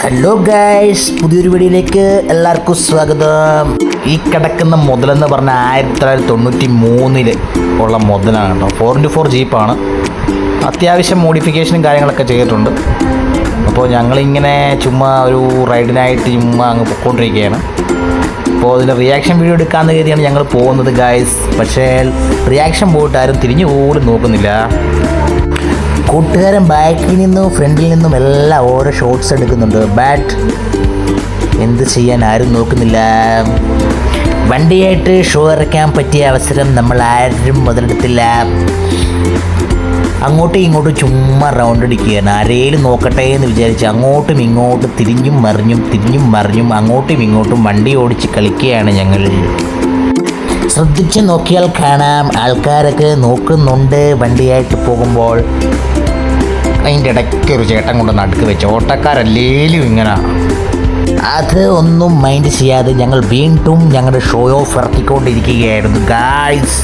Hello guys, പുതിയൊരു വീഡിയോയിലേക്ക് എല്ലാവർക്കും സ്വാഗതം. ഈ കിടക്കുന്ന മുതലെന്ന് പറഞ്ഞാൽ 1993 ഉള്ള മുതലാണ് കേട്ടോ. 4x4 ജീപ്പാണ്. അത്യാവശ്യം മോഡിഫിക്കേഷനും കാര്യങ്ങളൊക്കെ ചെയ്തിട്ടുണ്ട്. അപ്പോൾ ഞങ്ങളിങ്ങനെ ചുമ്മാ ഒരു റൈഡിനായിട്ട് ചുമ്മാ അങ്ങ് പൊയ്ക്കൊണ്ടിരിക്കുകയാണ്. അപ്പോൾ അതിൻ്റെ റിയാക്ഷൻ വീഡിയോ എടുക്കാമെന്ന് കരുതിയാണ് ഞങ്ങൾ പോകുന്നത് ഗൈസ്. പക്ഷേ റിയാക്ഷൻ പോയിട്ട് ആരും തിരിഞ്ഞു പോലും നോക്കുന്നില്ല. കൂട്ടുകാരൻ ബാക്കിൽ നിന്നും ഫ്രണ്ടിൽ നിന്നും എല്ലാം ഓരോ ഷോട്ട്സ് എടുക്കുന്നുണ്ട്. ബാറ്റ് എന്ത് ചെയ്യാൻ ആരും നോക്കുന്നില്ല. വണ്ടിയായിട്ട് ഷോ ഇറക്കാൻ പറ്റിയ അവസരം നമ്മൾ ആരും മുതലെടുത്തില്ല. അങ്ങോട്ടും ഇങ്ങോട്ടും ചുമ്മാ റൗണ്ട് അടിക്കുകയാണ്. ആരേലും നോക്കട്ടെ എന്ന് വിചാരിച്ച് അങ്ങോട്ടും ഇങ്ങോട്ടും തിരിഞ്ഞും മറിഞ്ഞും അങ്ങോട്ടും ഇങ്ങോട്ടും വണ്ടി ഓടിച്ച് കളിക്കുകയാണ് ഞങ്ങൾ. ശ്രദ്ധിച്ച് നോക്കിയാൽ കാണാം, ആൾക്കാരൊക്കെ നോക്കുന്നുണ്ട് വണ്ടിയായിട്ട് പോകുമ്പോൾ. അതിൻ്റെ ഇടയ്ക്ക് ഒരു ചേട്ടൻ കൊണ്ട് നടുക്ക് വെച്ച് ഓട്ടക്കാരല്ലേലും ഇങ്ങനെ. അത് ഒന്നും മൈൻഡ് ചെയ്യാതെ ഞങ്ങൾ വീണ്ടും ഞങ്ങളുടെ ഷോ ഓഫ് ഇറക്കിക്കൊണ്ടിരിക്കുകയായിരുന്നു ഗായ്സ്.